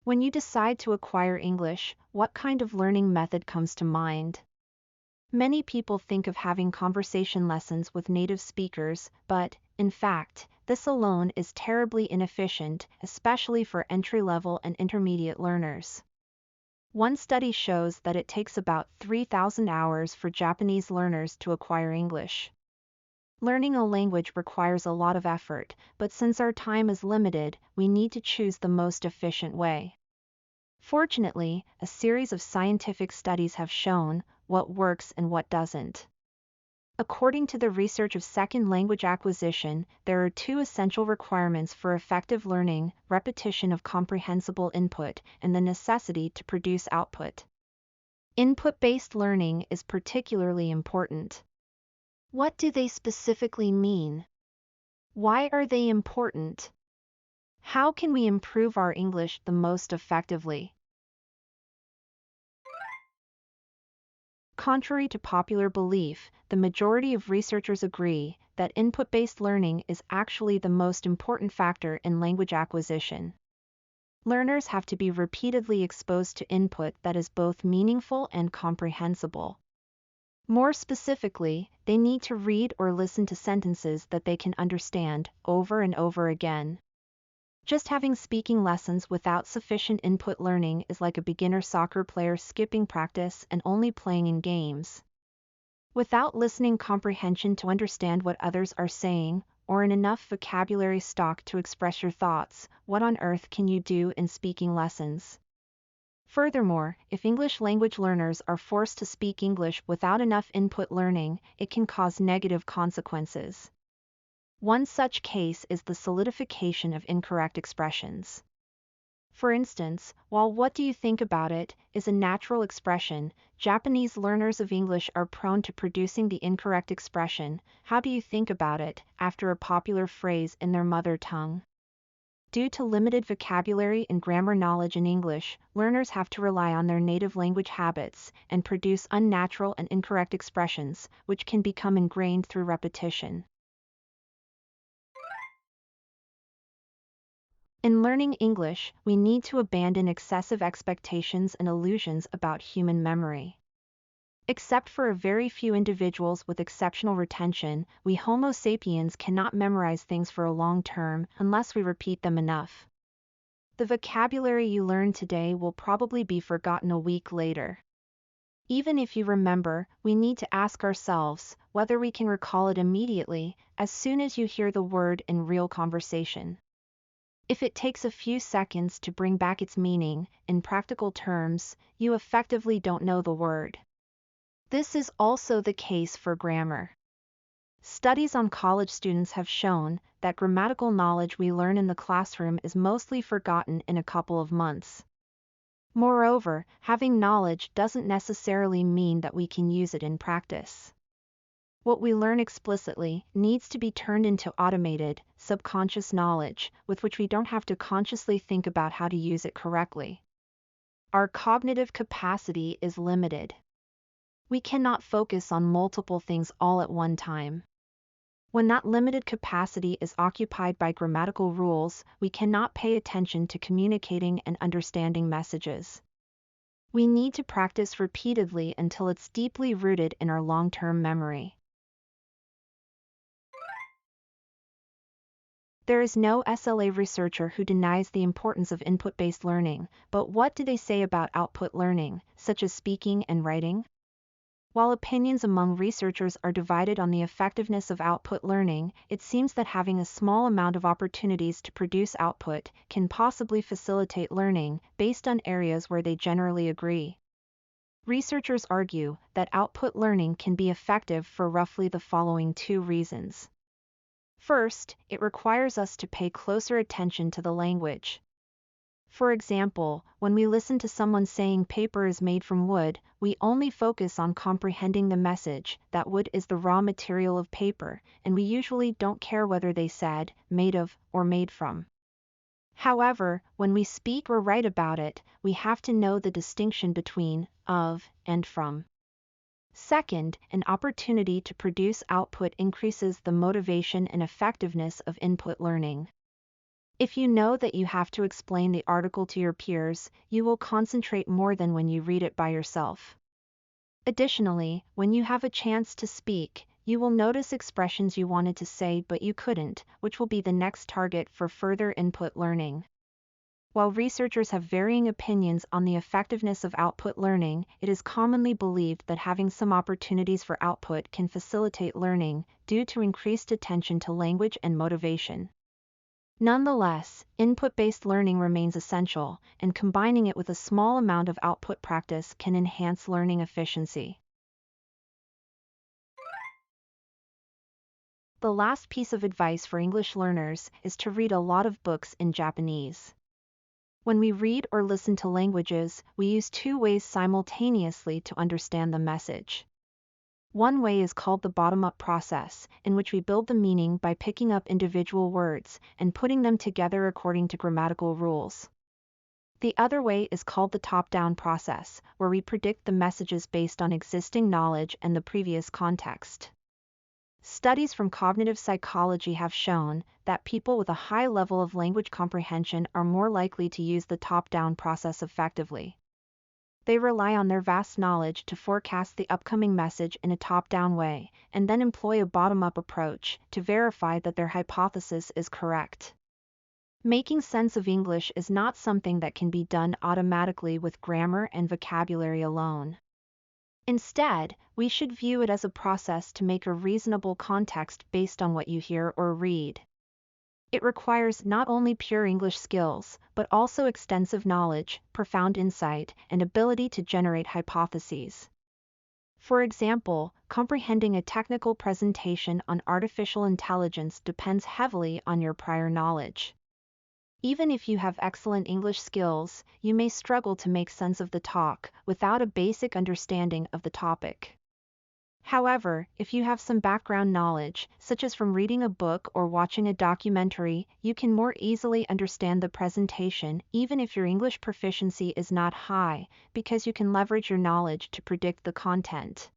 When you decide to acquire English, what kind of learning method comes to mind? Many people think of having conversation lessons with native speakers, but, in fact, this alone is terribly inefficient, especially for entry-level and intermediate learners. One study shows that it takes about 3,000 hours for Japanese learners to acquire English. Learning a language requires a lot of effort, but since our time is limited, we need to choose the most efficient way. Fortunately, a series of scientific studies have shown what works and what doesn't. According to the research of second language acquisition, there are two essential requirements for effective learning: repetition of comprehensible input and the necessity to produce output. Input-based learning is particularly important. What do they specifically mean? Why are they important? How can we improve our English the most effectively? Contrary to popular belief, the majority of researchers agree that input-based learning is actually the most important factor in language acquisition. Learners have to be repeatedly exposed to input that is both meaningful and comprehensible. More specifically, they need to read or listen to sentences that they can understand over and over again. Just having speaking lessons without sufficient input learning is like a beginner soccer player skipping practice and only playing in games. Without listening comprehension to understand what others are saying, or in enough vocabulary stock to express your thoughts, what on earth can you do in speaking lessons? Furthermore, if English language learners are forced to speak English without enough input learning, it can cause negative consequences. One such case is the solidification of incorrect expressions. For instance, while "what do you think about it" is a natural expression, Japanese learners of English are prone to producing the incorrect expression, "how do you think about it," after a popular phrase in their mother tongue. Due to limited vocabulary and grammar knowledge in English, learners have to rely on their native language habits and produce unnatural and incorrect expressions, which can become ingrained through repetition. In learning English, we need to abandon excessive expectations and illusions about human memory. Except for a very few individuals with exceptional retention, we Homo sapiens cannot memorize things for a long term unless we repeat them enough. The vocabulary you learn today will probably be forgotten a week later. Even if you remember, we need to ask ourselves whether we can recall it immediately, as soon as you hear the word in real conversation. If it takes a few seconds to bring back its meaning, in practical terms, you effectively don't know the word. This is also the case for grammar. Studies on college students have shown that grammatical knowledge we learn in the classroom is mostly forgotten in a couple of months. Moreover, having knowledge doesn't necessarily mean that we can use it in practice. What we learn explicitly needs to be turned into automated, subconscious knowledge, with which we don't have to consciously think about how to use it correctly. Our cognitive capacity is limited. We cannot focus on multiple things all at one time. When that limited capacity is occupied by grammatical rules, we cannot pay attention to communicating and understanding messages. We need to practice repeatedly until it's deeply rooted in our long-term memory. There is no SLA researcher who denies the importance of input-based learning, but what do they say about output learning, such as speaking and writing? While opinions among researchers are divided on the effectiveness of output learning, it seems that having a small amount of opportunities to produce output can possibly facilitate learning, based on areas where they generally agree. Researchers argue that output learning can be effective for roughly the following two reasons. First, it requires us to pay closer attention to the language. For example, when we listen to someone saying paper is made from wood, we only focus on comprehending the message that wood is the raw material of paper, and we usually don't care whether they said made of or made from. However, when we speak or write about it, we have to know the distinction between of and from. Second, an opportunity to produce output increases the motivation and effectiveness of input learning. If you know that you have to explain the article to your peers, you will concentrate more than when you read it by yourself. Additionally, when you have a chance to speak, you will notice expressions you wanted to say but you couldn't, which will be the next target for further input learning. While researchers have varying opinions on the effectiveness of output learning, it is commonly believed that having some opportunities for output can facilitate learning, due to increased attention to language and motivation. Nonetheless, input-based learning remains essential, and combining it with a small amount of output practice can enhance learning efficiency. The last piece of advice for English learners is to read a lot of books in Japanese. When we read or listen to languages, we use two ways simultaneously to understand the message. One way is called the bottom-up process, in which we build the meaning by picking up individual words and putting them together according to grammatical rules. The other way is called the top-down process, where we predict the messages based on existing knowledge and the previous context. Studies from cognitive psychology have shown that people with a high level of language comprehension are more likely to use the top-down process effectively. They rely on their vast knowledge to forecast the upcoming message in a top-down way, and then employ a bottom-up approach to verify that their hypothesis is correct. Making sense of English is not something that can be done automatically with grammar and vocabulary alone. Instead, we should view it as a process to make a reasonable context based on what you hear or read. It requires not only pure English skills, but also extensive knowledge, profound insight, and ability to generate hypotheses. For example, comprehending a technical presentation on artificial intelligence depends heavily on your prior knowledge. Even if you have excellent English skills, you may struggle to make sense of the talk without a basic understanding of the topic. However, if you have some background knowledge, such as from reading a book or watching a documentary, you can more easily understand the presentation even if your English proficiency is not high, because you can leverage your knowledge to predict the content.